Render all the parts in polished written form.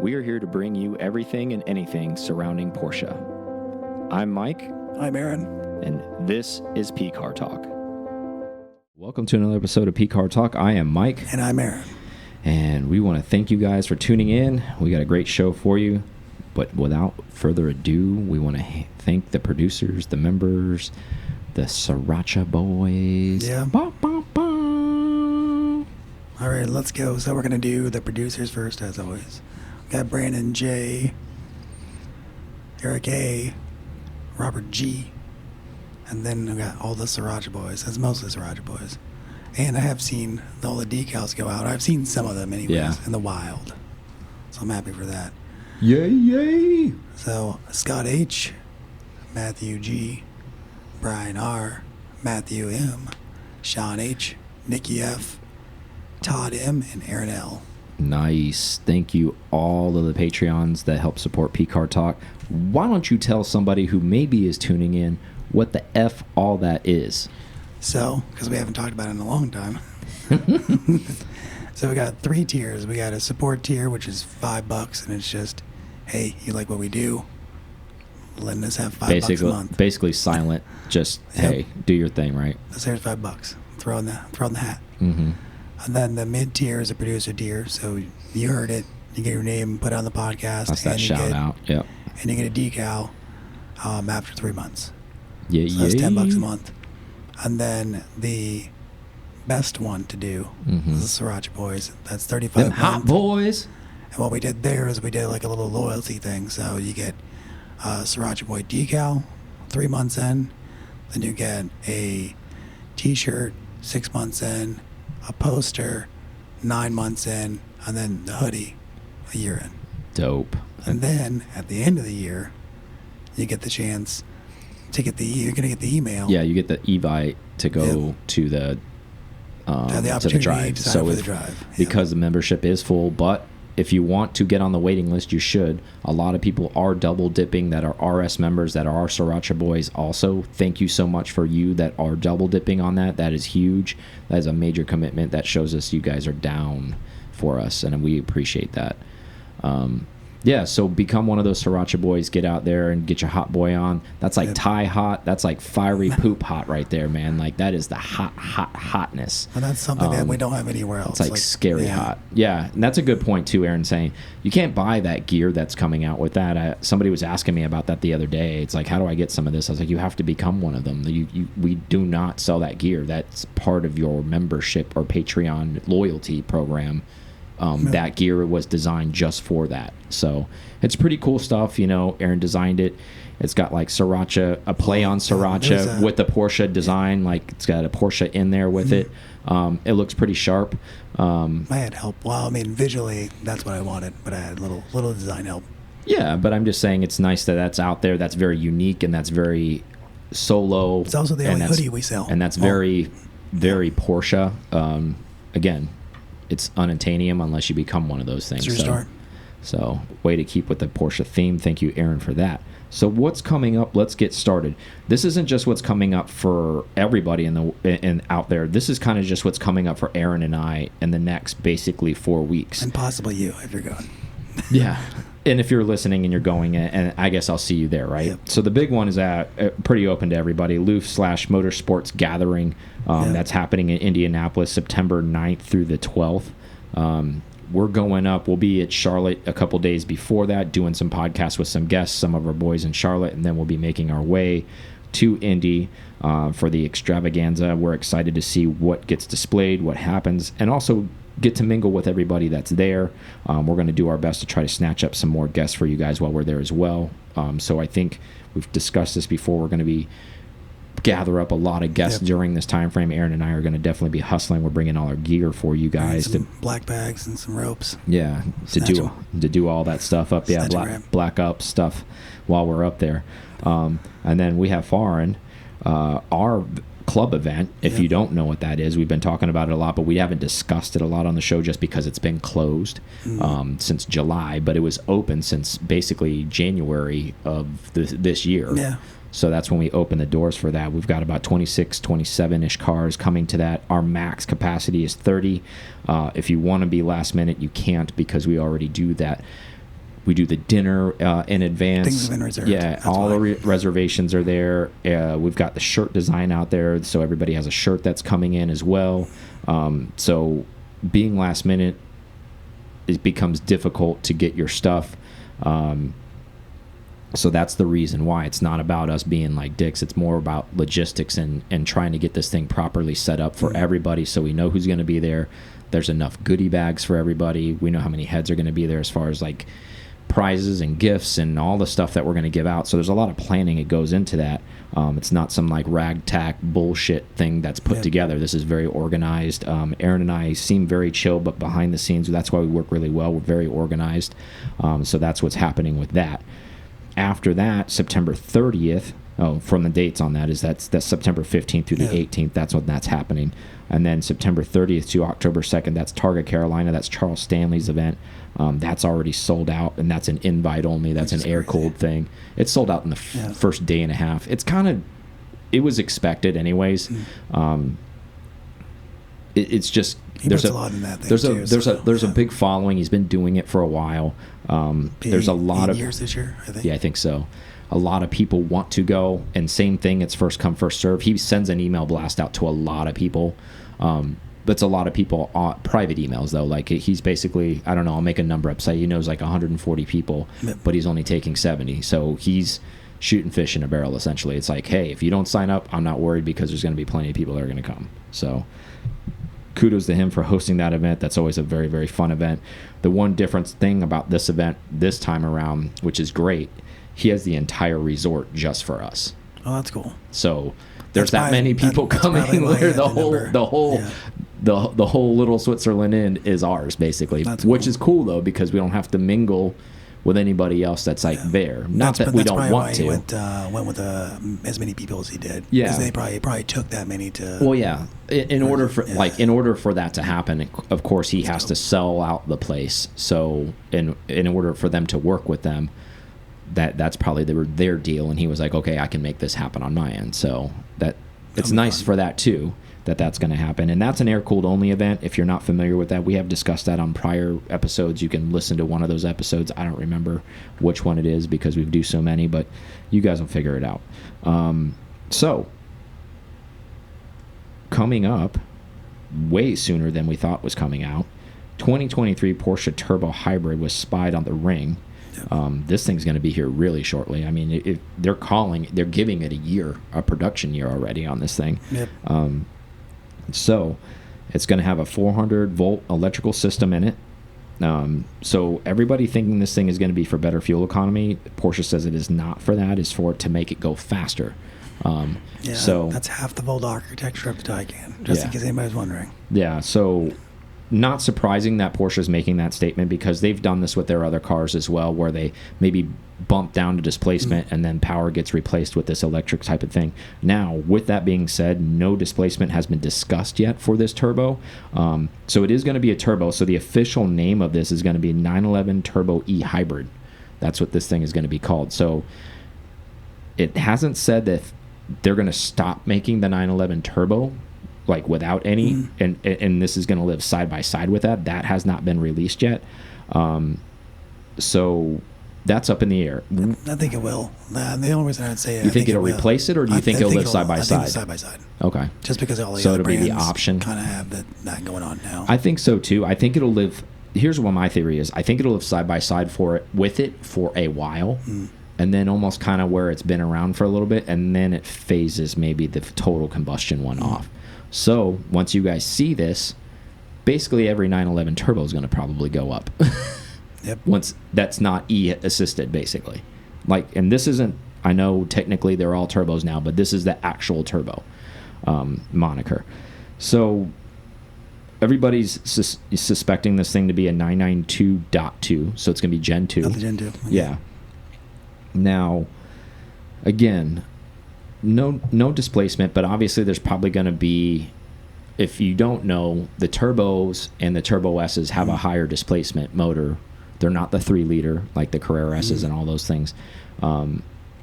We are here to bring you everything and anything surrounding Porsche. I'm Mike. I'm Aaron. And this is P-Car Talk. Welcome to another episode of P-Car Talk. I am Mike. And I'm Aaron. And we want to thank you guys for tuning in. We got a great show for you. But without further ado, we want to thank the producers, the members, the Sriracha boys. Yeah. Bah, bah, bah. All right, let's go. So we're going to do the producers first, as always. We got Brandon J, Eric A, Robert G, and then we got all the Sriracha boys. That's mostly Sriracha boys. And I have seen all the decals go out. I've seen some of them anyways in the wild. So I'm happy for that. Yay, yay. So Scott H, Matthew G, Brian R, Matthew M, Sean H, Niki F, Todd M, and Aaron L. Nice. Thank you all of the Patreons that help support P-Car Talk. Why don't you tell somebody who maybe is tuning in what the F all that is? So, because we haven't talked about it in a long time. So we got 3 tiers. We got a support tier, which is $5, and it's just, hey, you like what we do? Letting us have $5 a month. Basically silent. Just, hey, do your thing, right? So here's $5. Throw in the hat. Mm-hmm. And then the mid tier is a producer tier. So you heard it. You get your name put on the podcast. That's that shout out. Yep. And you get a decal after 3 months. Yeah, so that's $10 a month. And then the best one to do is the Sriracha Boys. That's $35 a month. Hot boys. And what we did there is we did like a little loyalty thing. So you get a Sriracha Boy decal 3 months in. Then you get a t-shirt 6 months in. A poster 9 months in. And then the hoodie a year in. Dope. And then at the end of the year, you get the chance to get you're going to get the email. Yeah, you get the e-bite to go to the drive. So for the drive. Because the membership is full, but if you want to get on the waiting list, you should. A lot of people are double dipping that are RS members that are our Sriracha boys also. Thank you so much for you that are double dipping on that. That is huge. That is a major commitment. That shows us you guys are down for us, and we appreciate that. Yeah, so become one of those Sriracha boys. Get out there and get your hot boy on. That's like Thai hot. That's like fiery poop hot right there, man. Like that is the hotness. And that's something that we don't have anywhere else. It's like scary hot. Yeah, and that's a good point too, Aaron, saying you can't buy that gear that's coming out with that. Somebody was asking me about that the other day. It's like, how do I get some of this? I was like, you have to become one of them. We do not sell that gear. That's part of your membership or Patreon loyalty program. That gear was designed just for that. So it's pretty cool stuff. You know, Aaron designed it. It's got like Sriracha, a play on Sriracha with the Porsche design. Like it's got a Porsche in there with it. It looks pretty sharp. I had help. Well, I mean, visually, that's what I wanted, but I had little design help. Yeah, but I'm just saying it's nice that that's out there. That's very unique and that's very solo. It's also the only hoodie we sell. And that's very, very Porsche. Again, it's unattainium unless you become one of those things. It's your start. So, way to keep with the Porsche theme. Thank you, Aaron, for that. So, what's coming up? Let's get started. This isn't just what's coming up for everybody out there. This is kind of just what's coming up for Aaron and I in the next basically 4 weeks. And possibly you if you're going. Yeah. And if you're listening and you're going, and I guess I'll see you there, right? Yep. So the big one is pretty open to everybody. Loof/Motorsports Gathering. That's happening in Indianapolis, September 9th through the 12th. We're going up. We'll be at Charlotte a couple days before that, doing some podcasts with some guests, some of our boys in Charlotte, and then we'll be making our way to Indy for the extravaganza. We're excited to see what gets displayed, what happens, and also get to mingle with everybody that's there. We're going to do our best to try to snatch up some more guests for you guys while we're there as well. So I think we've discussed this before. We're going to gather up a lot of guests during this time frame. Aaron and I are going to definitely be hustling. We're bringing all our gear for you guys. Some black bags and some ropes. Yeah, to do all that stuff up. Yeah, black up stuff while we're up there. And then we have Foreign, our club event. If you don't know what that is, we've been talking about it a lot, but we haven't discussed it a lot on the show just because it's been closed since July, but it was open since basically January of this year. Yeah. So that's when we open the doors for that. We've got about 26, 27-ish cars coming to that. Our max capacity is 30. If you want to be last minute, you can't because we already do that We do the dinner in advance. Things have been reserved. Yeah, That's all why. the reservations are there. We've got the shirt design out there, so everybody has a shirt that's coming in as well. So being last minute, it becomes difficult to get your stuff. So that's the reason why. It's not about us being like dicks. It's more about logistics and trying to get this thing properly set up for everybody, so we know who's going to be there. There's enough goodie bags for everybody. We know how many heads are going to be there as far as like prizes and gifts and all the stuff that we're going to give out. So there's a lot of planning that goes into that. It's not some like ragtag bullshit thing that's put together. This is very organized. Aaron and I seem very chill, but behind the scenes, that's why we work really well. We're very organized. So that's what's happening with that. After that, September 30th, from the dates on that, is that's September 15th through the 18th. That's when that's happening. And then September 30th to October 2nd, that's Targa Carolina. That's Charles Stanley's event. That's already sold out, and that's an invite only. That's an air-cooled thing. It's sold out in the first day and a half. It's kind of, it was expected anyways. It's just, there's a lot in that thing there's a big following. He's been doing it for a while. There's a lot of years this year, I think. Yeah, I think so. A lot of people want to go, and same thing, it's first come first serve. He sends an email blast out to a lot of people. That's a lot of people, private emails though. Like he's basically, I don't know, I'll make a number up, say he knows like 140 people, but he's only taking 70. So he's shooting fish in a barrel essentially. It's like, hey, if you don't sign up, I'm not worried, because there's going to be plenty of people that are going to come. So kudos to him for hosting that event. That's always a very, very fun event. The one difference thing about this event this time around, which is great, he has the entire resort just for us. Oh, that's cool. So there's that many people coming where the whole little Switzerland Inn is ours basically, which is cool though, because we don't have to mingle with anybody else that's like there. Not that we don't want to. Went with as many people as he did. Yeah, because they probably took that many to. Well, yeah. In order for that to happen, of course, he has to sell out the place. So in order for them to work with them, that's probably their deal. And he was like, okay, I can make this happen on my end. So it's nice for that too. That's going to happen. And that's an air-cooled only event. If you're not familiar with that, we have discussed that on prior episodes. You can listen to one of those episodes. I don't remember which one it is because we do so many, but you guys will figure it out. So, coming up way sooner than we thought was coming out, 2023 Porsche Turbo Hybrid was spied on the ring. This thing's going to be here really shortly. I mean, they're giving it a production year already on this thing. Yep. So it's going to have a 400-volt electrical system in it. So everybody thinking this thing is going to be for better fuel economy, Porsche says it is not for that. It's for it to make it go faster. So that's half the volt architecture of the Taycan, just in case anybody's wondering. Yeah, so not surprising that Porsche is making that statement, because they've done this with their other cars as well, where they maybe bump down to displacement and then power gets replaced with this electric type of thing. Now, with that being said, no displacement has been discussed yet for this turbo. So it is going to be a turbo. So the official name of this is going to be 911 Turbo E Hybrid. That's what this thing is going to be called. So it hasn't said that they're going to stop making the 911 Turbo, like without any, and this is going to live side by side with that. That has not been released yet. So that's up in the air. I think it will. The only reason I'd say it, you think it'll replace it, or do you think it'll live side by side? Side by side. Okay. Just because all the other brands it'll be the option. Kind of have that going on now. I think so too. I think it'll live. Here's what my theory is. I think it'll live side by side with it for a while. And then almost kind of where it's been around for a little bit, and then it phases maybe the total combustion one off. So once you guys see this, basically every 911 Turbo is going to probably go up. Yep. Once that's not E-assisted, basically. Like, and this isn't, I know technically they're all turbos now, but this is the actual turbo moniker. So everybody's suspecting this thing to be a 992.2, so it's going to be Gen 2. Not the Gen 2. Yeah. Now, again, no displacement, but obviously there's probably going to be, if you don't know, the turbos and the Turbo S's have a higher displacement motor. They're not the 3-liter like the Carrera S's and all those things.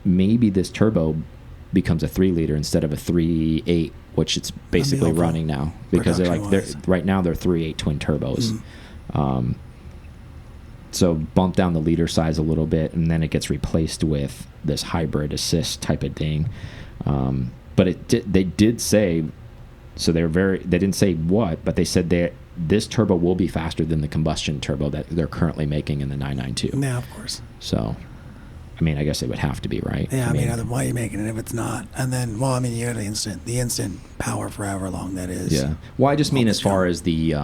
Maybe this turbo becomes a 3-liter instead of a 3.8, which it's basically running now, because they're right now they're 3.8 twin turbos. So bump down the liter size a little bit, and then it gets replaced with this hybrid assist type of thing. But they did say, so they didn't say what, but they said that this turbo will be faster than the combustion turbo that they're currently making in the 992. Yeah, of course. So, I mean, I guess it would have to be, right? Yeah, I mean why are you making it if it's not? And then, well, I mean, you got the instant power for however long that is. Yeah. Well, I just mean as far as the,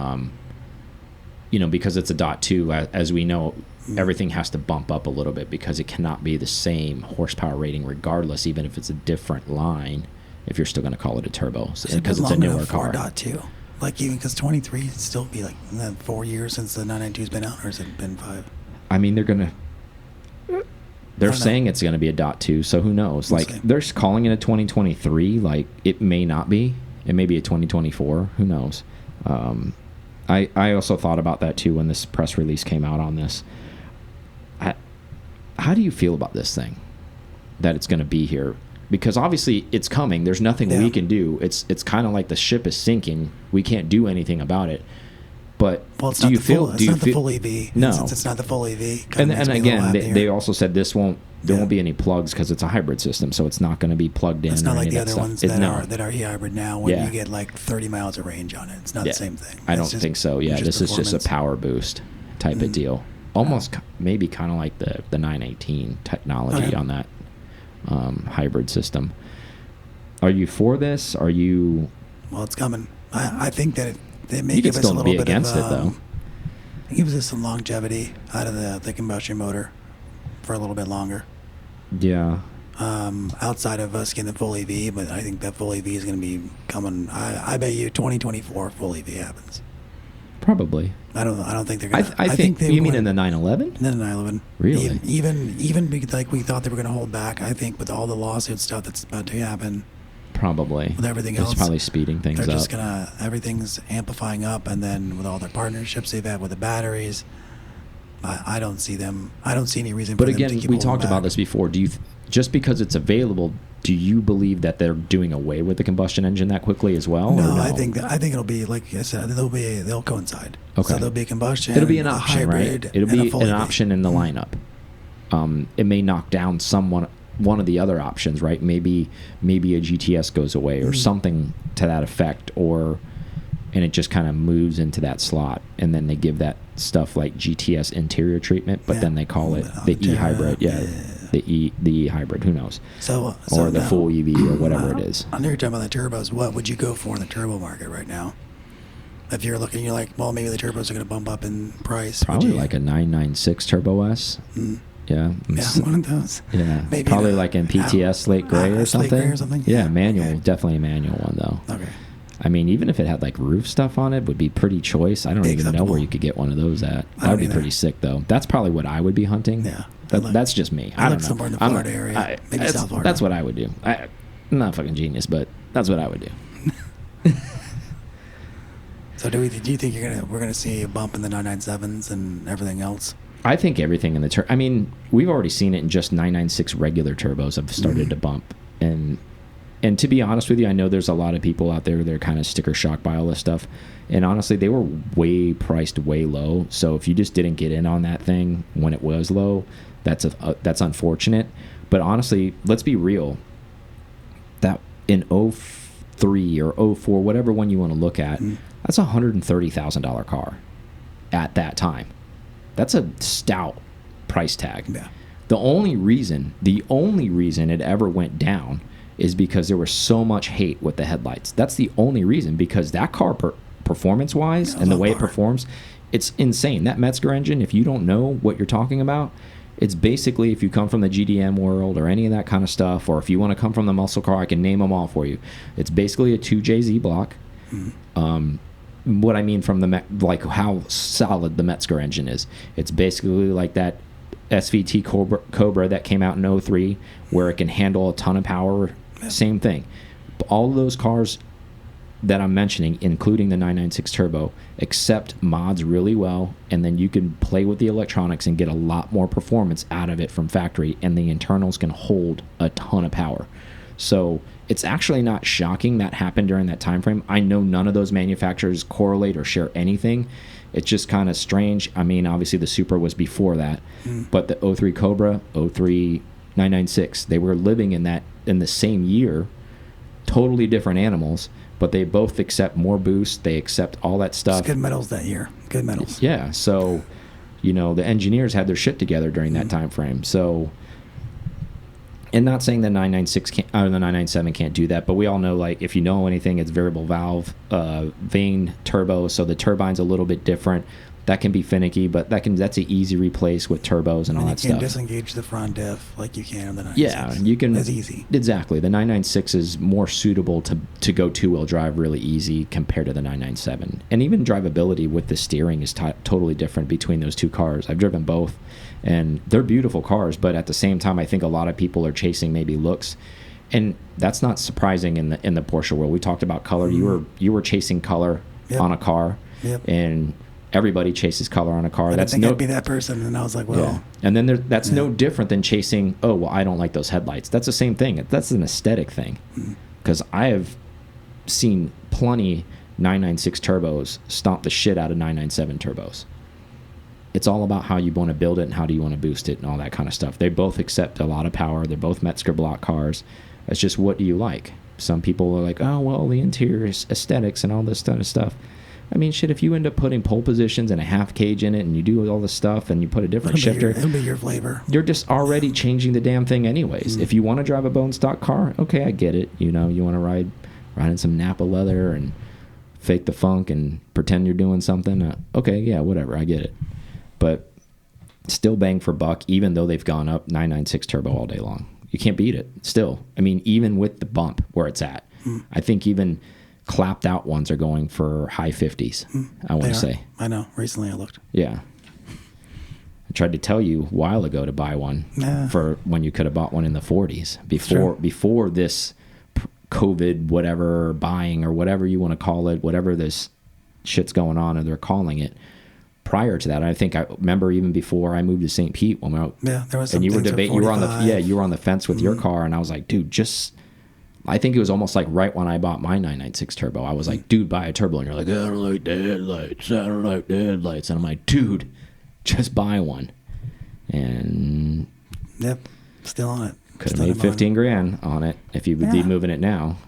you know, because it's a .2, as we know, everything has to bump up a little bit because it cannot be the same horsepower rating regardless, even if it's a different line, if you're still going to call it a turbo, because it's a newer car. 4.2. Like, even because 23 would still be like 4 years since the 992's been out, or has it been 5? I mean, they're saying it's going to be a .2, so who knows? We'll see. They're calling it a 2023. Like, it may not be. It may be a 2024. Who knows? I also thought about that too when this press release came out on this. How do you feel about this thing? That it's going to be here? Because obviously it's coming. There's nothing we can do. It's kind of like the ship is sinking. We can't do anything about it. But it's do not you the feel? Full, it's not the full EV. No, since it's not the full EV. And again, they also said this won't. There won't be any plugs because it's a hybrid system, so it's not going to be plugged in. It's not like the other stuff. ones that are e-hybrid now, when you get like 30 miles of range on it. It's not the same thing. I don't think so. Yeah, this is just a power boost type of deal. Almost maybe kind of like the 918 technology on that hybrid system. Are you for this? Are you? Well, it's coming. I think that it may you give could us a still little be bit against of, it though. It gives us some longevity out of the combustion motor for a little bit longer. Yeah. Outside of us getting the full EV, but I think that full EV is going to be coming. I bet you 2024 full EV happens. Probably. I don't think they're going to. I think you mean in the 911? In the 911. Really? Even because, like, we thought they were going to hold back. I think with all the lawsuit stuff that's about to happen. Probably. With everything else. It's probably speeding things up. They're just going to, everything's amplifying up, and then with all their partnerships they've had with the batteries, I don't see any reason for them to keep holding back. But again, we talked about this before. Just because it's available, do you believe that they're doing away with the combustion engine that quickly as well? No, I think it'll be, like I said, they'll coincide. Okay. So there'll be a combustion. It'll be an option, right? It'll be an option in the lineup. It may knock down one of the other options, right? Maybe a GTS goes away or something to that effect, and it just kind of moves into that slot, and then they give that stuff like GTS interior treatment, but then they call it the e-hybrid. The e-hybrid. Who knows? Or the full EV or whatever it is. I know you're talking about the turbos. What would you go for in the turbo market right now? If you're looking, you're like, well, maybe the turbos are going to bump up in price. Probably like a 996 Turbo S. Yeah, one of those. Yeah, maybe probably like in PTS Slate Gray or something. Slate Gray or something. Yeah, manual, definitely a manual one though. Okay. I mean, even if it had like roof stuff on it, would be pretty choice. I don't even know where you could get one of those at. That would be pretty sick though. That's probably what I would be hunting. Yeah, that's just me. I don't know. Somewhere in the Florida area, maybe South Florida. That's what I would do. I'm not a fucking genius, but that's what I would do. So do you think we're gonna see a bump in the 997s and everything else? I think everything in the I mean, we've already seen it in just 996 regular turbos have started to bump, and to be honest with you, I know there's a lot of people out there that are kind of sticker shocked by all this stuff, and honestly, they were priced way low. So if you just didn't get in on that thing when it was low, that's unfortunate. But honestly, let's be real. That in 03 or 04, whatever one you want to look at, that's a $130,000 car at that time. That's a stout price tag. Yeah. The only reason it ever went down is because there was so much hate with the headlights. That's the only reason, because that car, performance-wise, and the way it performs, it's insane. That Metzger engine, if you don't know what you're talking about, it's basically, if you come from the GDM world or any of that kind of stuff, or if you want to come from the muscle car, I can name them all for you. It's basically a 2JZ block. What I mean from like how solid the Metzger engine is, it's basically like that SVT Cobra that came out in 03, where it can handle a ton of power. Same thing. All of those cars that I'm mentioning, including the 996 Turbo, accept mods really well, and then you can play with the electronics and get a lot more performance out of it from factory, and the internals can hold a ton of power. So it's actually not shocking that happened during that time frame. I know none of those manufacturers correlate or share anything. It's just kind of strange. I mean, obviously the Supra was before that, but the 03 Cobra, 03 996, they were living in the same year, totally different animals, but they both accept more boost. They accept all that stuff. It's good metals that year. Good metals. Yeah. So, you know, the engineers had their shit together during that time frame. So, and not saying the 996 can't, or the 997 can't do that, but we all know, like, if you know anything, it's variable valve, vane turbo, so the turbine's a little bit different. That can be finicky, but that's an easy replace with turbos and all that stuff. You can disengage the front diff like you can on the 996. Yeah, you can. That's easy. Exactly. The 996 is more suitable to go two-wheel drive really easy compared to the 997. And even drivability with the steering is totally different between those two cars. I've driven both, and they're beautiful cars, but at the same time, I think a lot of people are chasing maybe looks. And that's not surprising in the Porsche world. We talked about color. You were chasing color on a car, and everybody chases color on a car. I didn't think I'd be that person, and I was like, well. Yeah. And then that's no different than chasing, oh, well, I don't like those headlights. That's the same thing. That's an aesthetic thing. Because I have seen plenty 996 turbos stomp the shit out of 997 turbos. It's all about how you want to build it and how do you want to boost it and all that kind of stuff. They both accept a lot of power. They're both Metzger block cars. It's just, what do you like? Some people are like, oh, well, the interior is aesthetics and all this kind of stuff. I mean, shit, if you end up putting pole positions and a half cage in it and you do all this stuff and you put a different shifter, it'll be your flavor. You're just already changing the damn thing anyways. If you want to drive a bone stock car, okay, I get it. You know, you want to ride in some Napa leather and fake the funk and pretend you're doing something. Okay, yeah, whatever, I get it. But still bang for buck, even though they've gone up 996 turbo all day long. You can't beat it still. I mean, even with the bump where it's at, I think even clapped out ones are going for high 50s, I want to say. I know. Recently I looked. Yeah. I tried to tell you a while ago to buy one for when you could have bought one in the 40s before this COVID whatever buying or whatever you want to call it, whatever this shit's going on and they're calling it. Prior to that, I think I remember even before I moved to St. Pete when we were, there was some and you were debating, you were on the fence with your Mm-hmm. car, and I was like, dude, I think it was almost like right when I bought my 996 turbo, I was like, dude, buy a turbo, and you're like, I don't like the headlights, I don't like the headlights, and I'm like, dude, just buy one, and still on it. Could have made 15 grand on it if you would be moving it now.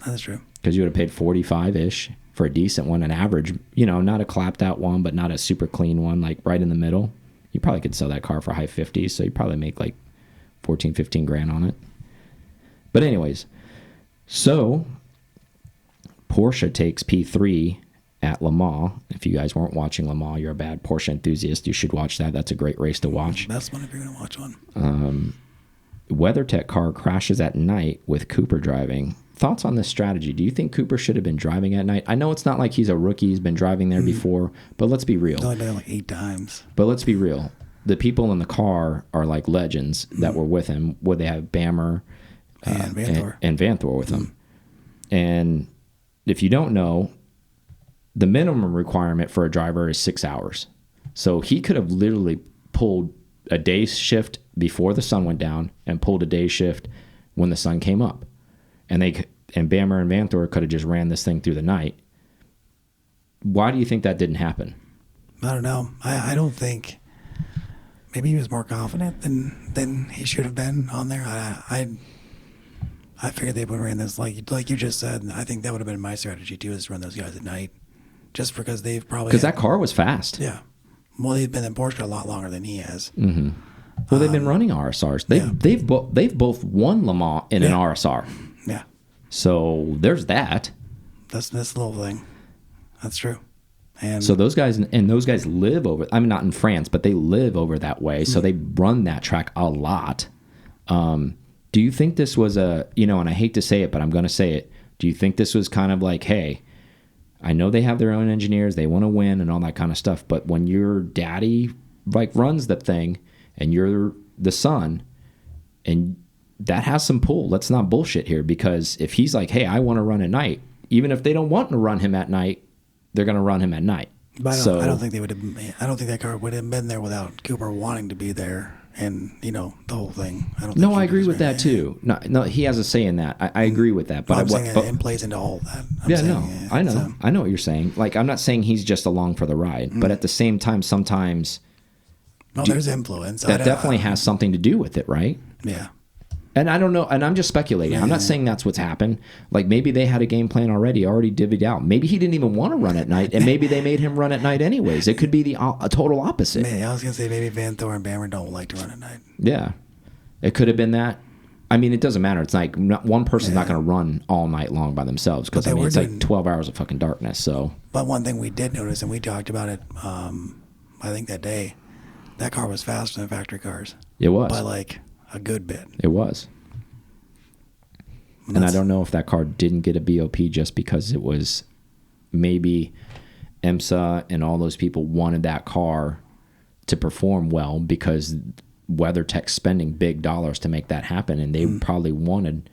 That's true. Because you would have paid 45-ish for a decent one, an average, you know, not a clapped out one, but not a super clean one, like right in the middle. You probably could sell that car for high 50s, so you probably make like 14, 15 grand on it. But anyways, so Porsche takes P3 at Le Mans. If you guys weren't watching Le Mans, you're a bad Porsche enthusiast. You should watch that. That's a great race to watch. Best one if you're going to watch one. WeatherTech car crashes at night with Cooper driving. Thoughts on this strategy? Do you think Cooper should have been driving at night? I know it's not like he's a rookie. He's been driving there before, but let's be real. He's only been like 8 times. But let's be real. The people in the car are like legends that were with him. Would they have Bammer and Vanthor. And Vanthor with him? And if you don't know, the minimum requirement for a driver is 6 hours. So he could have literally pulled a day shift before the sun went down and pulled a day shift when the sun came up. And Bammer and Vanthor could have just ran this thing through the night. Why do you think that didn't happen? I don't know. I don't think. Maybe he was more confident than he should have been on there. I figured they would have ran this like you just said. I think that would have been my strategy too, is to run those guys at night, just because they've probably that car was fast. Yeah. Well, they've been in Porsche a lot longer than he has. Mm-hmm. Well, they've been running RSRs. They've both won Le Mans in an RSR. Yeah. So there's that. That's this little thing. That's true. And so those guys live over. I mean, not in France, but they live over that way. So they run that track a lot. Do you think this was and I hate to say it, but I'm going to say it. Do you think this was kind of like, hey, I know they have their own engineers, they want to win and all that kind of stuff, but when your daddy like runs the thing and you're the son, and that has some pull. Let's not bullshit here, because if he's like, hey, I want to run at night, even if they don't want to run him at night, they're going to run him at night. But I don't think they would have. I don't think that car would have been there without Cooper wanting to be there and the whole thing. I don't. No, I agree with that too. No, he has a say in that. I agree with that. But I'm saying it plays into all of that. I know. I know what you're saying. Like, I'm not saying he's just along for the ride, but at the same time, sometimes. No, there's influence. That definitely has something to do with it, right? Yeah. And I don't know, and I'm just speculating. I'm not saying that's what's happened. Like, maybe they had a game plan already divvied out. Maybe he didn't even want to run at night, and maybe they made him run at night anyways. It could be a total opposite. I was going to say maybe Van Thor and Bammer don't like to run at night. Yeah. It could have been that. I mean, it doesn't matter. It's like one person's not going to run all night long by themselves because, it's like 12 hours of fucking darkness. So. But one thing we did notice, and we talked about it, I think that day, that car was faster than factory cars. It was. By like a good bit. It was. And I don't know if that car didn't get a BOP just because it was maybe IMSA and all those people wanted that car to perform well because WeatherTech's spending big dollars to make that happen. And they probably wanted,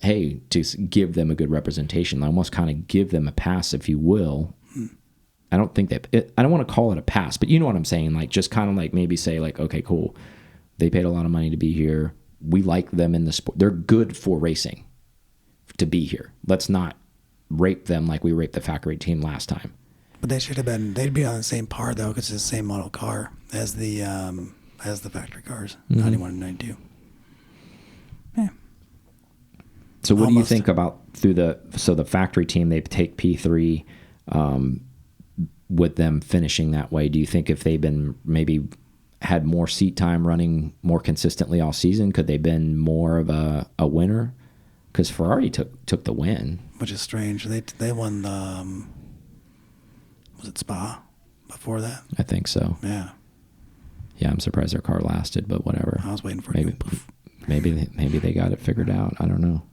hey, to give them a good representation, almost kind of give them a pass, if you will. I don't think I don't want to call it a pass, but you know what I'm saying? Like, just kind of like maybe say like, okay, cool. They paid a lot of money to be here. We like them in the sport. They're good for racing to be here. Let's not rape them like we raped the factory team last time. But they should have been, they'd be on the same par though, because it's the same model car as the factory cars, 91 and 92. Yeah. So what do you think about the factory team, they take P3, with them finishing that way? Do you think if they've been maybe had more seat time running more consistently all season, could they been more of a winner? Because Ferrari took the win, which is strange. They won the was it Spa before that? I think so. Yeah. Yeah, I'm surprised their car lasted, but whatever. I was waiting for maybe they got it figured out. I don't know.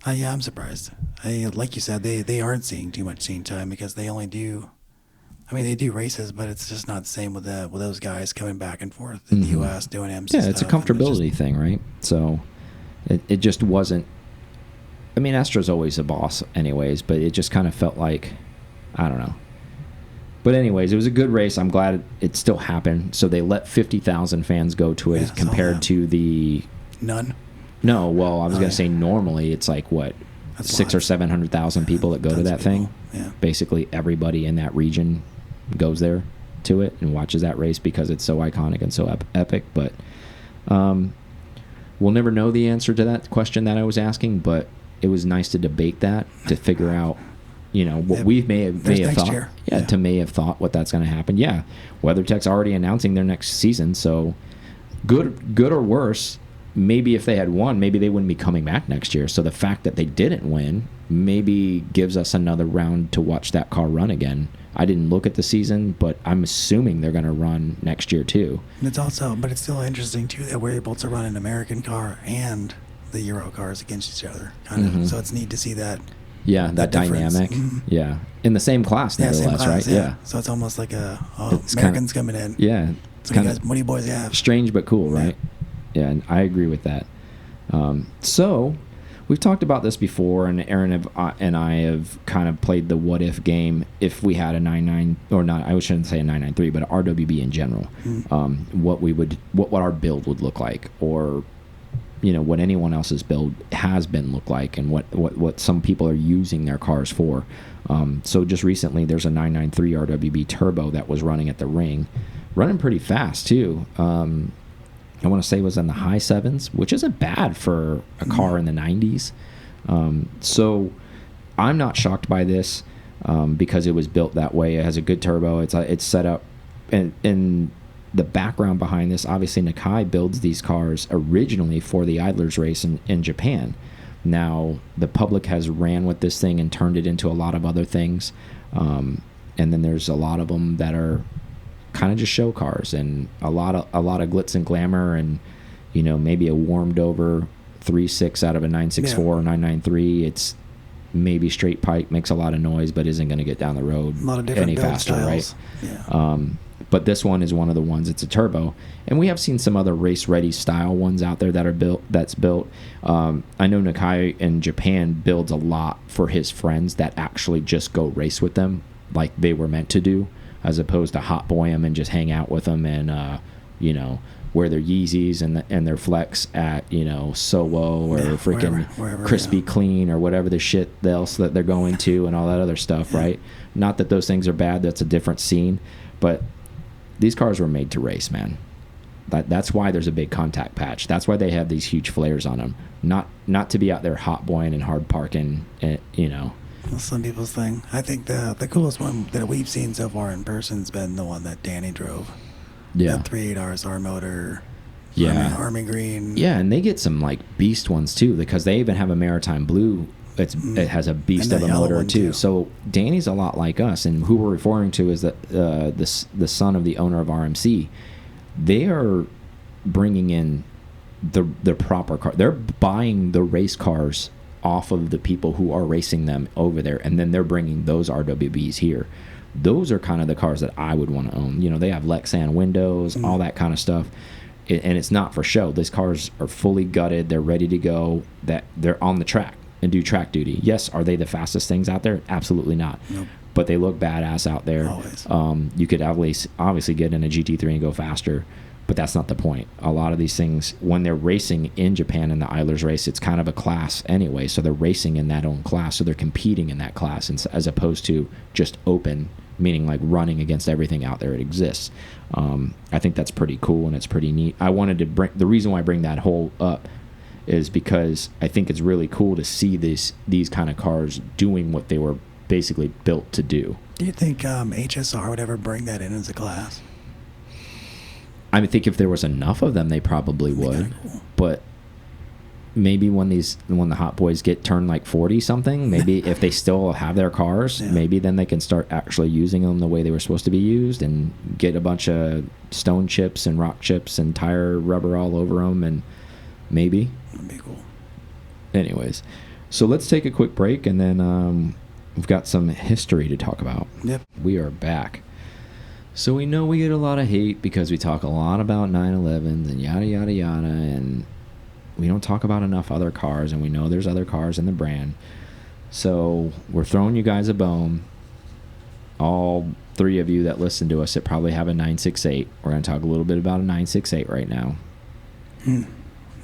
Yeah, I'm surprised. Like you said, they aren't seeing too much scene time because they only do. I mean, they do races, but it's just not the same with those guys coming back and forth in the U.S. doing MC stuff. Yeah, it's a comfortability thing, right? So it just wasn't. I mean, Astra's always a boss anyways, but it just kind of felt like, I don't know. But anyways, it was a good race. I'm glad it still happened. So they let 50,000 fans go to it compared to the... None? No, well, I was going to say normally it's like, what, That's 600,000 or 700,000 people that go to that thing? Yeah. Basically everybody in that region goes there to it and watches that race because it's so iconic and so epic. But we'll never know the answer to that question that I was asking, but it was nice to debate that, to figure out, what we may have thought. May have thought what that's going to happen. Yeah, WeatherTech's already announcing their next season, so good or worse, maybe if they had won, maybe they wouldn't be coming back next year. So the fact that they didn't win maybe gives us another round to watch that car run again. I didn't look at the season, but I'm assuming they're going to run next year too. And it's still interesting too that we're able to run an American car and the Euro cars against each other. So it's neat to see that. Yeah, that dynamic. Yeah, in the same class, nevertheless, right? Yeah. So it's almost like Americans coming in. Yeah, it's kind of what do you boys have? Strange but cool, right? Yeah, and I agree with that. So we've talked about this before, and Aaron and I have kind of played the what if game. If we had a 99 or not, I shouldn't say a 993, but an RWB in general, what our build would look like, or what anyone else's build has been look like, and what some people are using their cars for. So just recently, there's a 993 RWB Turbo that was running at the ring, running pretty fast too. I want to say it was in the high 7s, which isn't bad for a car in the 90s. So I'm not shocked by this because it was built that way. It has a good turbo. It's set up, and the background behind this, obviously Niki builds these cars originally for the Idlers race in Japan. Now the public has ran with this thing and turned it into a lot of other things, and then there's a lot of them that are kind of just show cars, and a lot of glitz and glamour, and maybe a warmed over 3.6 out of a 964 or 993. It's maybe straight pipe, makes a lot of noise, but isn't going to get down the road any faster, styles. Right? Yeah. But this one is one of the ones. It's a turbo, and we have seen some other race-ready style ones out there that are built. I know Niki in Japan builds a lot for his friends that actually just go race with them like they were meant to do, as opposed to hot boy them and just hang out with them and you know, wear their Yeezys and their Flex at, you know, Sowo or freaking wherever, Crispy Clean or whatever the shit else that they're going to and all that other stuff, right? Not that those things are bad. That's a different scene. But these cars were made to race, man. That's why there's a big contact patch. That's why they have these huge flares on them. Not to be out there hot boying and hard parking, you know. Well, some people's thing. I think the coolest one that we've seen so far in person's been the one that Danny drove. Yeah. That 3.8 RSR motor. Yeah. Army green. Yeah, and they get some like beast ones too, because they even have a Maritime Blue. It has a beast of a motor too. So Danny's a lot like us, and who we're referring to is that the son of the owner of RMC. They are bringing in the proper car. They're buying the race cars off of the people who are racing them over there, and then they're bringing those RWBs here. Those are kind of the cars that I would want to own. You know, they have Lexan windows, all that kind of stuff. And it's not for show. These cars are fully gutted. They're ready to go. That they're on the track and do track duty. Yes, are they the fastest things out there? Absolutely not. Nope. But they look badass out there. Always. You could obviously get in a GT3 and go faster, but that's not the point. A lot of these things, when they're racing in Japan in the Eilers race, it's kind of a class anyway. So they're racing in that own class. So they're competing in that class, as opposed to just open, meaning like running against everything out there it exists. I think that's pretty cool and it's pretty neat. I wanted to bring the reason why I bring that whole up is because I think it's really cool to see these kind of cars doing what they were basically built to do. Do you think HSR would ever bring that in as a class? I think if there was enough of them, they probably would. Cool. But maybe when the hot boys get turned like 40 something, maybe if they still have their cars, maybe then they can start actually using them the way they were supposed to be used and get a bunch of stone chips and rock chips and tire rubber all over them, and maybe. That'd be cool. Anyways, so let's take a quick break, and then we've got some history to talk about. Yep. We are back. So we know we get a lot of hate because we talk a lot about 911s and yada, yada, yada, and we don't talk about enough other cars, and we know there's other cars in the brand. So we're throwing you guys a bone. All three of you that listen to us that probably have a 968. We're going to talk a little bit about a 968 right now.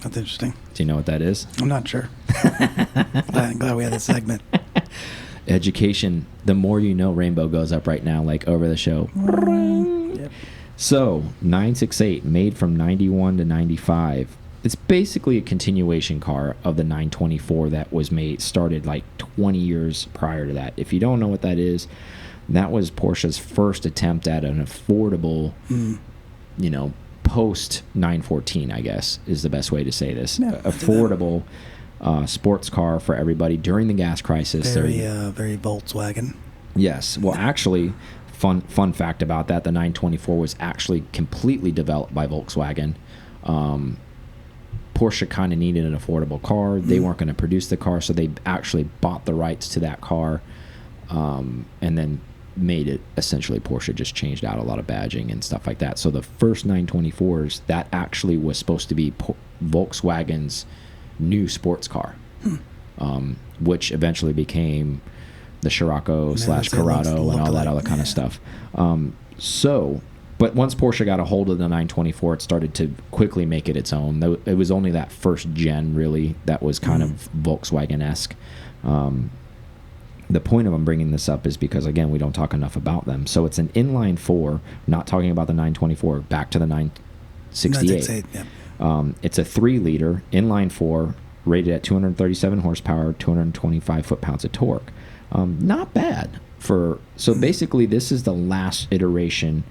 That's interesting. Do you know what that is? I'm not sure. glad we had this segment. Education, the more you know, Rainbow goes up right now, like over the show. Yep. So 968, made from 91 to 95. It's basically a continuation car of the 924 that was started like 20 years prior to that. If you don't know what that is, that was Porsche's first attempt at an affordable, you know, post 914, I guess, is the best way to say this. Yeah, affordable sports car for everybody during the gas crisis. Very Volkswagen. Yes. Well, actually, fun fact about that, the 924 was actually completely developed by Volkswagen. Porsche kind of needed an affordable car. They weren't going to produce the car, so they actually bought the rights to that car, and then made it essentially Porsche. Just changed out a lot of badging and stuff like that. So the first 924s, that actually was supposed to be Volkswagen's new sports car, which eventually became the Scirocco / Corrado and all that other kind of stuff. But once Porsche got a hold of the 924, it started to quickly make it its own. It was only that first gen, really, that was kind of Volkswagen-esque. The point of them bringing this up is because, again, we don't talk enough about them. So it's an inline 4, not talking about the 924, back to the 968. 968, yeah. It's a 3-liter inline 4, rated at 237 horsepower, 225 foot-pounds of torque. Not bad. So basically, this is the last iteration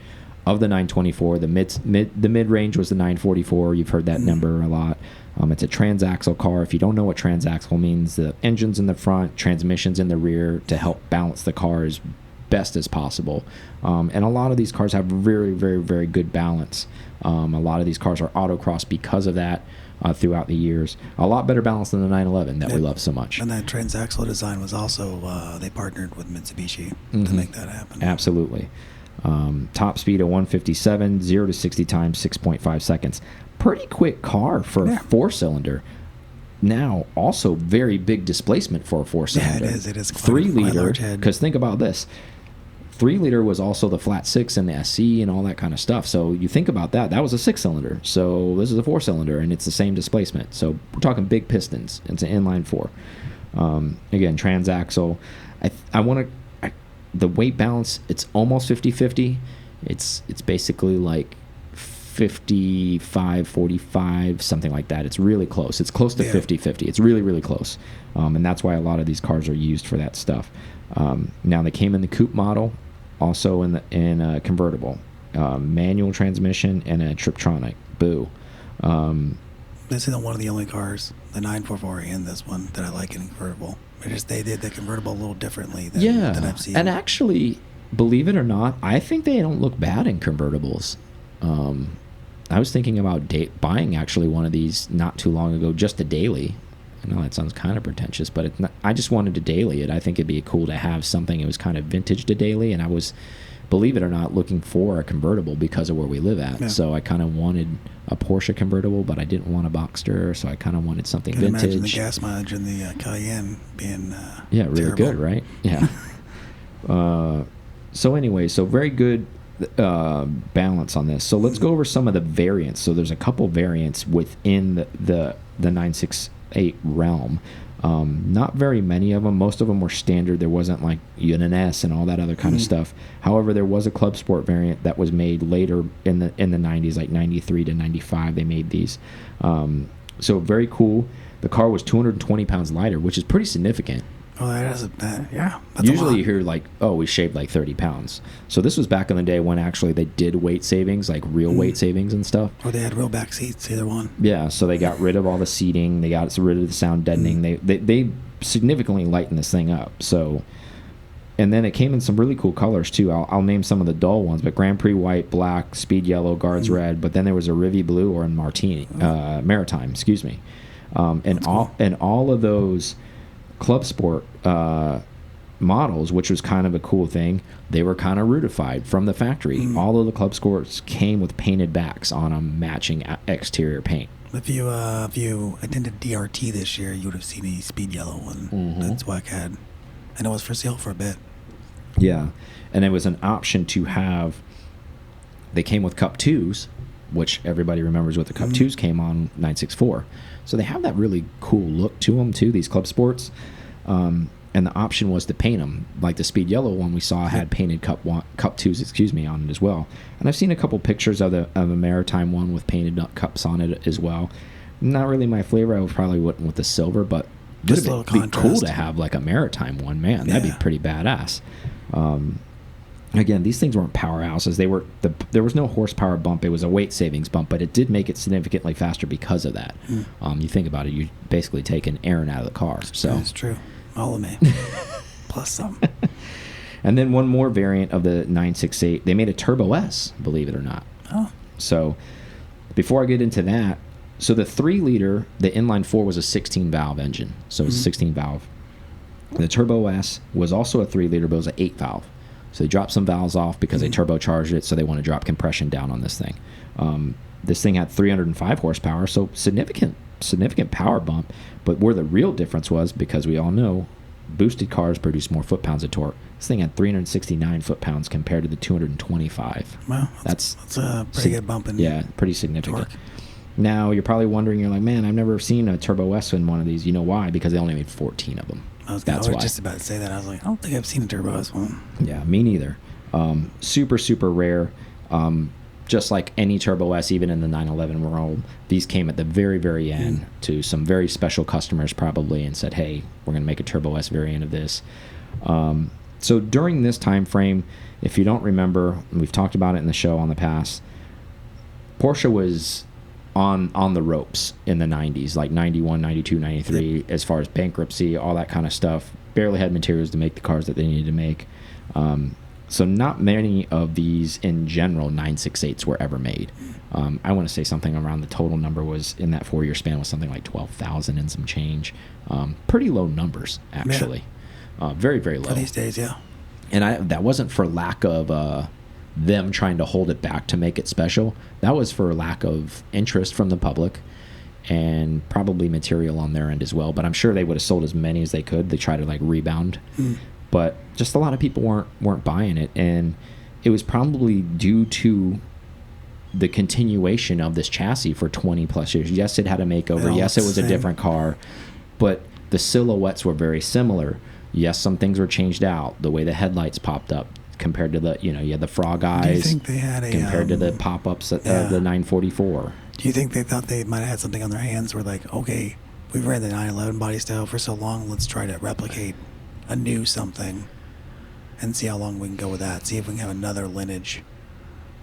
of the 924. The mid-range was the 944. You've heard that number a lot. It's a transaxle car. If you don't know what transaxle means, the engine's in the front, transmission's in the rear to help balance the car as best as possible. And a lot of these cars have very, very, very good balance. A lot of these cars are autocross because of that throughout the years. A lot better balance than the 911 that we love so much. And that transaxle design was also, they partnered with Mitsubishi to make that happen. Absolutely. Top speed of 157, 0 to 60 times 6.5 seconds. Pretty quick car for a 4-cylinder. Now, also very big displacement for a 4-cylinder. Yeah, it is. 3-liter, because think about this. 3-liter was also the flat 6 and the SC and all that kind of stuff. So you think about that. That was a 6-cylinder. So this is a 4-cylinder, and it's the same displacement. So we're talking big pistons. It's an inline 4. Again, transaxle. I want to... The weight balance, it's almost 50-50. It's basically like 55-45, something like that. It's really close. It's close to 50-50. It's really, really close. And that's why a lot of these cars are used for that stuff. Now, they came in the coupe model, also in a convertible. Manual transmission and a Triptronic. Boo. This is one of the only cars, the 944 and this one, that I like in convertible. They did the convertible a little differently than I've seen. And actually, believe it or not, I think they don't look bad in convertibles. I was thinking about buying actually one of these not too long ago, just a daily. I know that sounds kind of pretentious, but I just wanted to daily it. I think it'd be cool to have something that was kind of vintage to daily, and I was, believe it or not, looking for a convertible because of where we live at. Yeah. So I kind of wanted a Porsche convertible, but I didn't want a Boxster, so I kind of wanted something vintage. Imagine the gas mileage in the Cayenne being really terrible. Good, right? Yeah. So anyway, so very good balance on this. So let's go over some of the variants. So there's a couple variants within the 968 realm. Not very many of them. Most of them were standard. There wasn't like an S and all that other kind of stuff. However, there was a Club Sport variant that was made later in the 90s, like 93 to 95. They made these. So very cool. The car was 220 pounds lighter, which is pretty significant. Oh, that's usually you hear like, oh, we shaved like 30 pounds. So this was back in the day when actually they did weight savings, like real weight savings and stuff. Or they had real back seats, either one. Yeah, so they got rid of all the seating. They got rid of the sound deadening. They significantly lightened this thing up. So, and then it came in some really cool colors too. I'll name some of the dull ones, but Grand Prix white, black, Speed yellow, Guards red. But then there was a Rivy blue or a Maritime, excuse me. And all of those Club Sport models, which was kind of a cool thing, they were kind of rutified from the factory. All of the Club Sports came with painted backs on them, matching exterior paint. If you attended DRT this year, you would have seen a Speed yellow one. That's what I had, and it was for sale for a bit. Yeah, and it was an option to have. They came with Cup 2s, which everybody remembers what the Cup 2s came on 964. So they have that really cool look to them too, these Club Sports. And the option was to paint them. Like the Speed yellow one we saw had painted Cup 2s, excuse me, on it as well. And I've seen a couple pictures of a Maritime one with painted cups on it as well. Not really my flavor. I probably wouldn't with the silver, but just a little contrast. Be cool to have like a Maritime one, man. That'd be pretty badass. Again, these things weren't powerhouses. There was no horsepower bump. It was a weight savings bump, but it did make it significantly faster because of that. You think about it, you basically taking Aaron out of the car. So that's true. All of me. Plus some. And then one more variant of the 968, they made a Turbo S, believe it or not. Oh. So before I get into that, so the 3-liter, the inline 4 was a 16-valve engine. So it was a 16-valve. The Turbo S was also a 3-liter, but it was an 8-valve. So they dropped some valves off because they turbocharged it, so they want to drop compression down on this thing. This thing had 305 horsepower, so significant power bump. But where the real difference was, because we all know boosted cars produce more foot-pounds of torque. This thing had 369 foot-pounds compared to the 225. Wow, that's a pretty good bump in pretty significant. Torque. Now, you're probably wondering, you're like, man, I've never seen a Turbo S in one of these. You know why? Because they only made 14 of them. I was just about to say that. I was like, I don't think I've seen a Turbo S one. Yeah, me neither. Super, super rare. Just like any Turbo S, even in the 911 world, these came at the very, very end to some very special customers probably and said, hey, we're going to make a Turbo S variant of this. So during this time frame, if you don't remember, we've talked about it in the show on the past, Porsche was on the ropes in the 90s, like 91, 92, 93, as far as bankruptcy, all that kind of stuff. Barely had materials to make the cars that they needed to make. So not many of these in general 968s were ever made. I want to say something around the total number was in that 4-year span was something like 12,000 and some change. Pretty low numbers, actually. Very, very low. For these days, yeah. And that wasn't for lack of them trying to hold it back to make it special. That was for lack of interest from the public and probably material on their end as well. But I'm sure they would have sold as many as they could. They try to like rebound. but just a lot of people weren't buying it, and it was probably due to the continuation of this chassis for 20 plus years. Yes, it had a makeover. Yes, it was a different car, but the silhouettes were very similar. Yes, some things were changed out. The way the headlights popped up compared to the, you had the frog eyes. Do you think they had a compared to the pop-ups of the 944? Do you think they thought they might have had something on their hands where, like, okay, we've ran the 911 body style for so long, let's try to replicate a new something and see how long we can go with that. See if we can have another lineage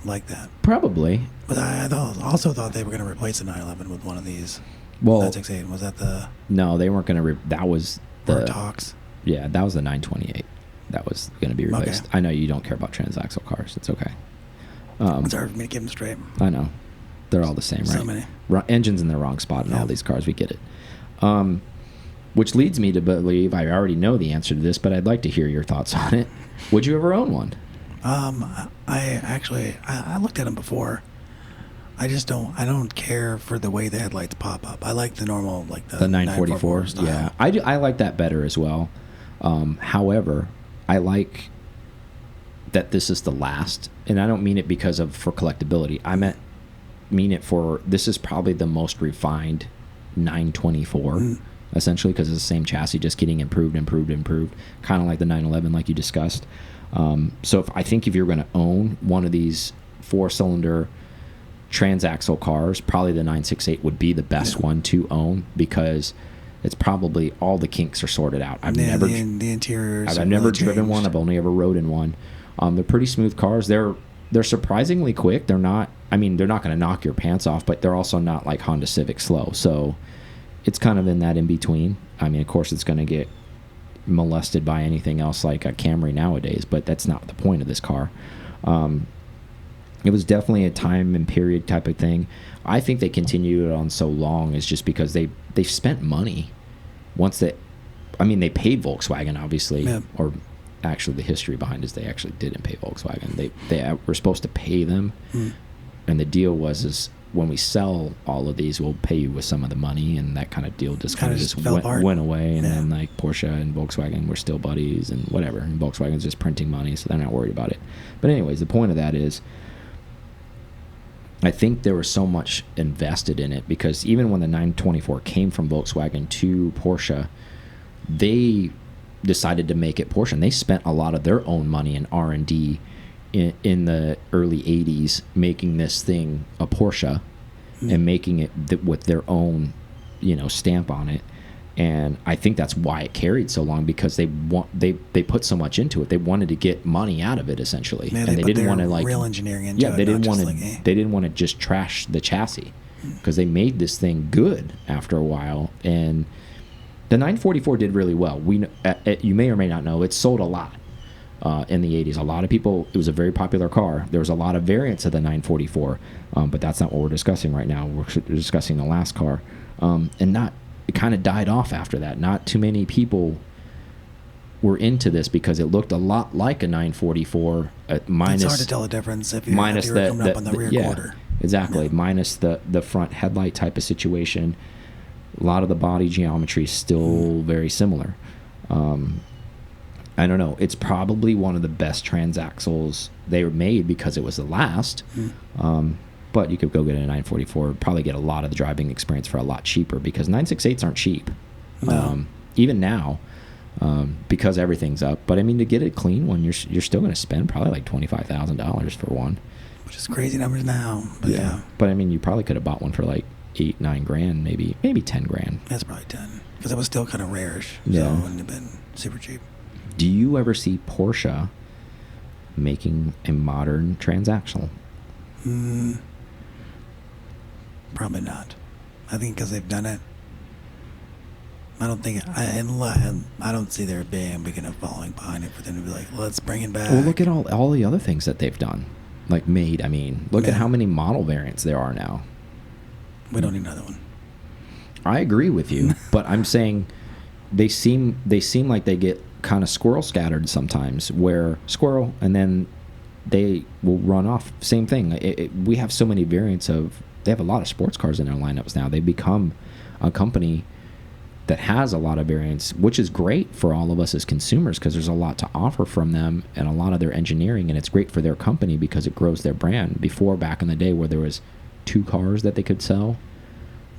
like that. Probably. But I also thought they were going to replace the 911 with one of these. Well, 968. Was that the... No, they weren't going to... That was the... talks. Yeah, that was the 928. That was going to be replaced. Okay. I know you don't care about transaxle cars. It's okay. It's hard for me to keep them straight. I know. They're all the same, right? So many. Engine's in the wrong spot in all these cars. We get it. Which leads me to believe I already know the answer to this, but I'd like to hear your thoughts on it. Would you ever own one? I looked at them before. I don't care for the way the headlights pop up. I like the normal, like the 944 style. Yeah, I like that better as well. However, I like that this is the last, and I don't mean it because of for collectability. I mean it for, this is probably the most refined 924, essentially, because it's the same chassis, just getting improved, kind of like the 911, like you discussed. So I think if you're going to own one of these 4-cylinder transaxle cars, probably the 968 would be the best one to own, because it's probably all the kinks are sorted out. I've never the interiors. I've never driven one. I've only ever rode in one. They're pretty smooth cars. They're surprisingly quick. They're not. I mean, they're not going to knock your pants off, but they're also not like Honda Civic slow. So it's kind of in that in between. I mean, of course, it's going to get molested by anything else like a Camry nowadays, but that's not the point of this car. It was definitely a time and period type of thing. I think they continued it on so long is just because they've spent money. Once they, I mean, they paid Volkswagen, obviously, or actually the history behind it is they actually didn't pay Volkswagen. They were supposed to pay them, and the deal was when we sell all of these, we'll pay you with some of the money, and that kind of deal just kind of just went away. And then like Porsche and Volkswagen were still buddies and whatever, and Volkswagen's just printing money, so they're not worried about it. But anyways, the point of that is, I think there was so much invested in it, because even when the 924 came from Volkswagen to Porsche, they decided to make it Porsche, and they spent a lot of their own money in R&D in the early 80s making this thing a Porsche and making it with their own, stamp on it. And I think that's why it carried so long, because they put so much into it. They wanted to get money out of it, essentially, and they didn't want to like real engineering into they didn't want to. They didn't want to just trash the chassis, because they made this thing good after a while. And the 944 did really well. You may or may not know, it sold a lot in the 80s. A lot of people. It was a very popular car. There was a lot of variants of the 944, but that's not what we're discussing right now. We're discussing the last car, It kind of died off after that. Not too many people were into this because it looked a lot like a 944. Minus, it's hard to tell the difference if you're coming up on the rear quarter. Exactly. Minus the front headlight type of situation. A lot of the body geometry is still very similar. I don't know. It's probably one of the best transaxles they were made because it was the last. But you could go get a 944, probably get a lot of the driving experience for a lot cheaper, because 968s aren't cheap. No. Even now, because everything's up. But I mean, to get a clean one, you're still going to spend probably like $25,000 for one. Which is crazy numbers now. But yeah. But I mean, you probably could have bought one for like 8-9 grand, maybe 10 grand. That's probably 10, because it was still kind of rarish. Yeah. So it wouldn't have been super cheap. Do you ever see Porsche making a modern transaxle? Probably not. I think because they've done it. I don't think I don't see there being a big enough following behind it for them to be like, let's bring it back. Well, look at all the other things that they've done, like made. I mean, look at how many model variants there are now. We don't need another one. I agree with you, but I'm saying they seem like they get kind of squirrel scattered sometimes, where squirrel and then they will run off. Same thing. We have so many variants of. They have a lot of sports cars in their lineups now. They become a company that has a lot of variants, which is great for all of us as consumers because there's a lot to offer from them and a lot of their engineering, and it's great for their company because it grows their brand. Before, back in the day where there was 2 cars that they could sell.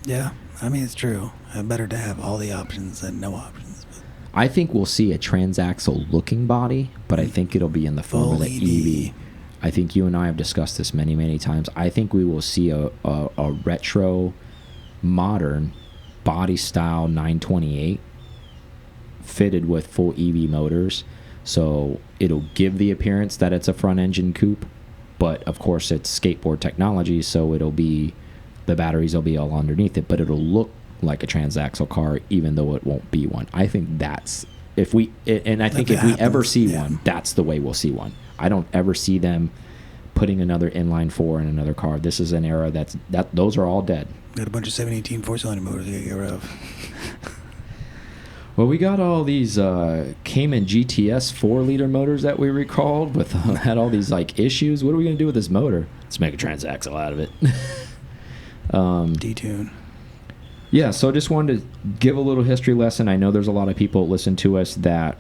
Yeah, I mean, it's true. Better to have all the options than no options. But I think we'll see a transaxle looking body, but I think it'll be in the form of the EV. I think you and I have discussed this many, many times. I think we will see a retro, modern body style 928 fitted with full EV motors. So it'll give the appearance that it's a front engine coupe, but of course it's skateboard technology, so it'll be, the batteries will be all underneath it, but it'll look like a transaxle car even though it won't be one. I think that's, if we, and I think if we ever see one, that's the way we'll see one. I don't ever see them putting another inline 4 in another car. This is an era those are all dead. Got a bunch of 718 4-cylinder motors you gotta get rid of. Well, we got all these Cayman GTS 4-liter motors that we recalled with had all these like issues. What are we gonna do with this motor? Let's make a transaxle out of it. Detune. Yeah, so I just wanted to give a little history lesson. I know there's a lot of people that listen to us that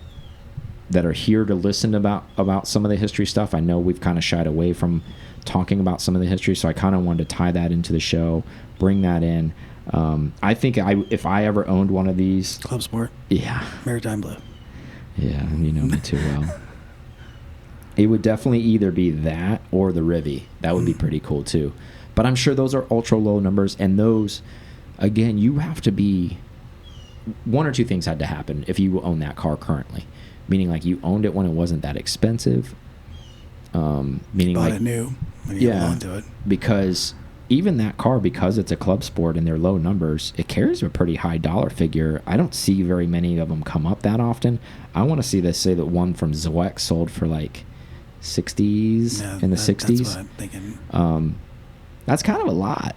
are here to listen about some of the history stuff. I know we've kind of shied away from talking about some of the history, so I kind of wanted to tie that into the show, bring that in. I think if I ever owned one of these... Club Sport. Yeah. Maritime Blue. Yeah, you know me too well. It would definitely either be that or the Rivy. That would be pretty cool too. But I'm sure those are ultra low numbers, and those, again, you have to be... One or two things had to happen if you own that car currently. Meaning like you owned it when it wasn't that expensive. Meaning bought like it new when you held on to it. Because even that car, because it's a Club Sport and they're low numbers, it carries a pretty high dollar figure. I don't see very many of them come up that often. I want to see this, say that one from Zoex sold for like 60s in the 60s. That's what I'm thinking. That's kind of a lot.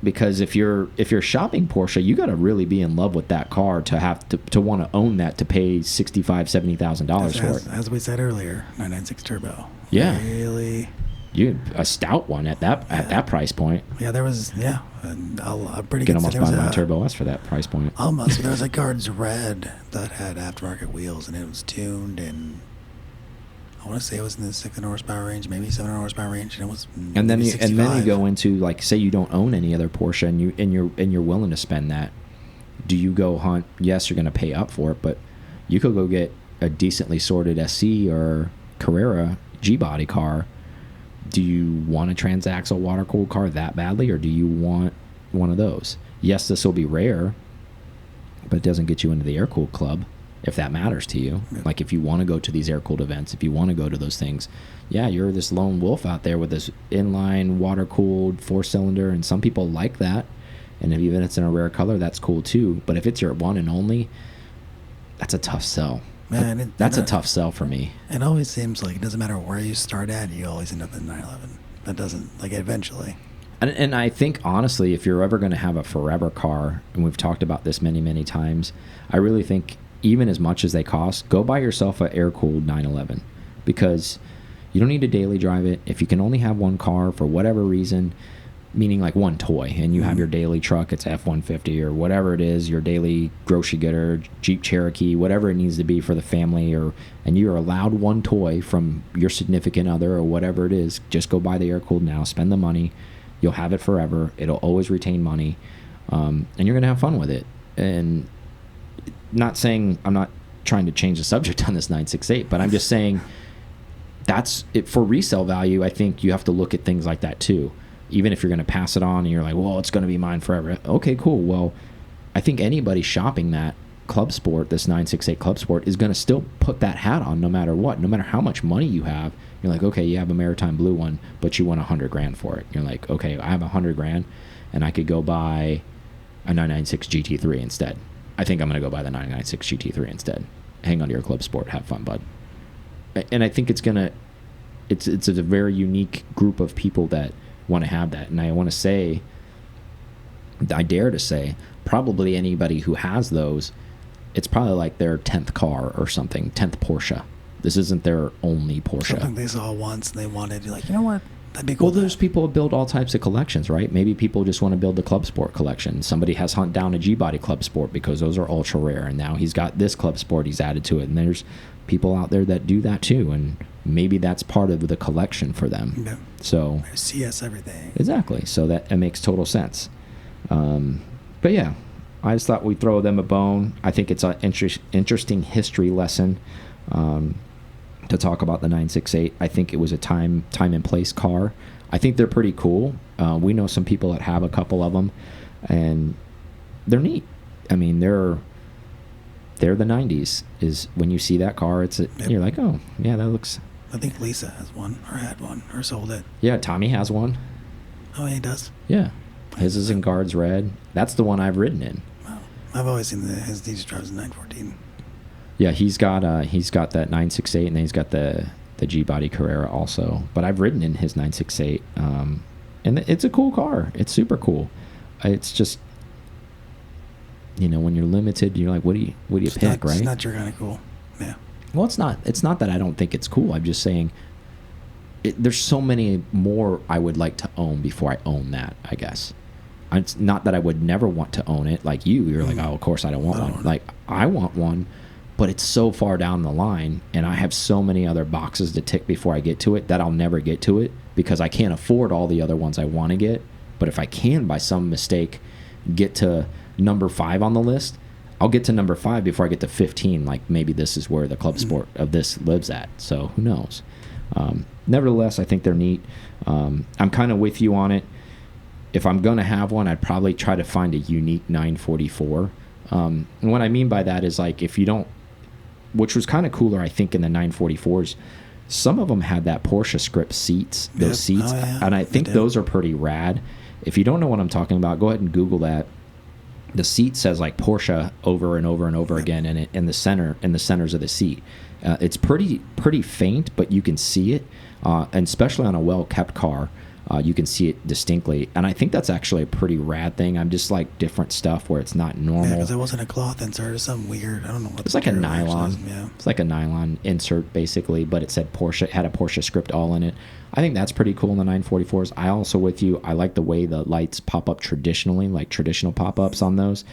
Because if you're shopping Porsche, you got to really be in love with that car to have to want to own that, to pay $65,000-$70,000 for it. As we said earlier, 996 turbo. Yeah, really. A stout one at that price point. Yeah, there was a pretty good. Can almost buy my Turbo S for that price point. Almost. There was a Guards Red that had aftermarket wheels, and it was tuned, and I want to say it was in the 600 horsepower range, maybe 700 horsepower range, and it was. And then you go into, like, say you don't own any other Porsche, and you're willing to spend that. Do you go hunt? Yes, you're going to pay up for it, but you could go get a decently sorted SC or Carrera G-body car. Do you want a transaxle water-cooled car that badly, or do you want one of those? Yes, this will be rare, but it doesn't get you into the air-cooled club, if that matters to you. Yeah. Like, if you want to go to these air-cooled events, if you want to go to those things, yeah, you're this lone wolf out there with this inline, water-cooled, 4-cylinder, and some people like that. And if even it's in a rare color, that's cool too. But if it's your one and only, that's a tough sell. Man, that's a tough sell for me. It always seems like it doesn't matter where you start at, you always end up in 911. That doesn't, like, eventually. And I think, honestly, if you're ever going to have a forever car, and we've talked about this many, many times, I really think, even as much as they cost, go buy yourself an air-cooled 911. Because you don't need to daily drive it. If you can only have one car for whatever reason, meaning like one toy, and you have your daily truck, it's F-150 or whatever it is, your daily grocery getter, Jeep Cherokee, whatever it needs to be for the family, and you're allowed one toy from your significant other or whatever it is, just go buy the air-cooled now, spend the money, you'll have it forever, it'll always retain money, and you're going to have fun with it. And not saying, I'm not trying to change the subject on this 968, but I'm just saying that's it. For resale value, I think you have to look at things like that too. Even if you're going to pass it on and you're like, well, it's going to be mine forever. Okay, cool. Well, I think anybody shopping that Club Sport, this 968 Club Sport, is going to still put that hat on no matter what. No matter how much money you have, you're like, okay, you have a Maritime Blue one, but you want 100 grand for it. You're like, okay, I have 100 grand and I could go buy a 996 GT3 instead. I think I'm going to go buy the 996 GT3 instead. Hang on to your Club Sport. Have fun, bud. And I think it's a very unique group of people that want to have that. And I want to say, I dare to say, probably anybody who has those, it's probably like their 10th car or something, 10th Porsche. This isn't their only Porsche. Something they saw once and they wanted to, like, you know what, That'd be cool. Well, there's people who build all types of collections, right? Maybe people just want to build the Club Sport collection. Somebody has hunt down a G-Body Club Sport because those are ultra rare, and now he's got this Club Sport he's added to it. And there's people out there that do that too, and maybe that's part of the collection for them. Yeah. So CS everything. Exactly. So that it makes total sense. But yeah, I just thought we'd throw them a bone. I think it's an interesting history lesson. To talk about the 968. I think it was a time and place car. I think they're pretty cool. We know some people that have a couple of them, and they're neat. I mean, they're the 90s. Is when you see that car, you're like, oh yeah, that looks. I think Lisa has one, or had one, or sold it. Yeah, Tommy has one. Oh, he does. Yeah, his is in Guards Red. That's the one I've ridden in. Wow. I've always seen his DJ drives in 914. Yeah, he's got that 968, and then he's got the G-Body Carrera also. But I've ridden in his 968, and it's a cool car. It's super cool. It's just, when you're limited, you're like, what do you pick, right? It's not your kind of cool. Yeah. Well, it's not. It's not that I don't think it's cool. I'm just saying, there's so many more I would like to own before I own that, I guess. It's not that I would never want to own it. Like you're like, oh, of course I don't want one. Like I want one. But it's so far down the line, and I have so many other boxes to tick before I get to it that I'll never get to it because I can't afford all the other ones I want to get. But if I can, by some mistake, get to number 5 on the list, I'll get to number 5 before I get to 15. Like maybe this is where the Club Sport of this lives at. So who knows? Nevertheless, I think they're neat. I'm kind of with you on it. If I'm going to have one, I'd probably try to find a unique 944. And what I mean by that is like if you don't, which was kind of cooler, I think, in the 944s. Some of them had that Porsche script seats, those seats, and I think those are pretty rad. If you don't know what I'm talking about, go ahead and Google that. The seat says like Porsche over and over and over again in the centers of the seat. It's pretty faint, but you can see it, and especially on a well-kept car. You can see it distinctly, and I think that's actually a pretty rad thing. I'm just like different stuff where it's not normal. Yeah, because it wasn't a cloth insert or something weird. I don't know what it's like a nylon. Yeah, it's like a nylon insert basically, but it said Porsche. It had a Porsche script all in it. I think that's pretty cool in the 944s. I also with you. I like the way the lights pop up traditionally, like traditional pop-ups on those.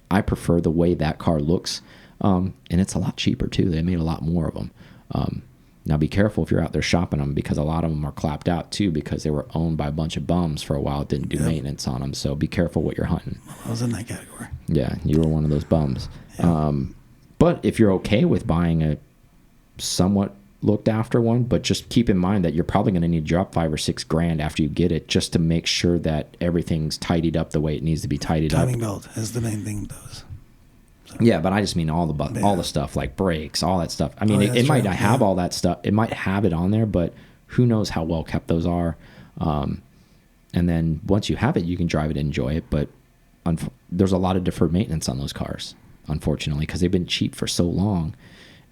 I prefer the way that car looks, and it's a lot cheaper too. They made a lot more of them. Now be careful if you're out there shopping them because a lot of them are clapped out too because they were owned by a bunch of bums for a while. Didn't do maintenance on them, so be careful what you're hunting. I was in that category. Yeah, you were one of those bums. Yeah. But if you're okay with buying a somewhat looked after one, but just keep in mind that you're probably going to need to drop $5 or $6 grand after you get it just to make sure that everything's tidied up the way it needs to be tidied up. Timing belt is the main thing with those. So. Yeah, but I just mean all the stuff like brakes, all that stuff. I mean, it might have all that stuff. It might have it on there, but who knows how well kept those are. And then once you have it, you can drive it and enjoy it. But there's a lot of deferred maintenance on those cars, unfortunately, because they've been cheap for so long.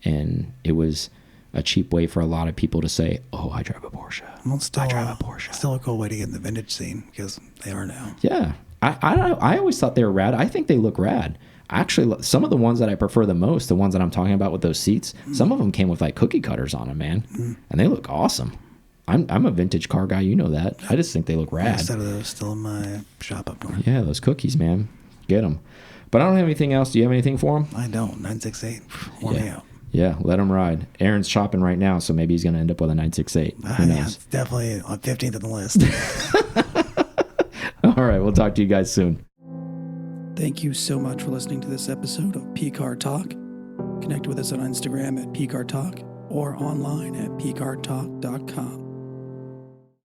And it was a cheap way for a lot of people to say, oh, I drive a Porsche. Well, I drive a Porsche. Still a cool way to get in the vintage scene because they are now. Yeah. I always thought they were rad. I think they look rad. Actually, some of the ones that I prefer the most, the ones that I'm talking about with those seats, some of them came with like cookie cutters on them, man, and they look awesome. I'm a vintage car guy, you know that. I just think they look rad. Instead of those still in my shop up north. Yeah, those cookies, man, get them. But I don't have anything else. Do you have anything for them? I don't. 968. Warm me out. Yeah, let him ride. Aaron's shopping right now, so maybe he's going to end up with a 968. Who knows? Yeah, it's definitely on 15th on the list. All right, we'll talk to you guys soon. Thank you so much for listening to this episode of P-Car Talk. Connect with us on Instagram at P-Car Talk or online at pcartalk.com.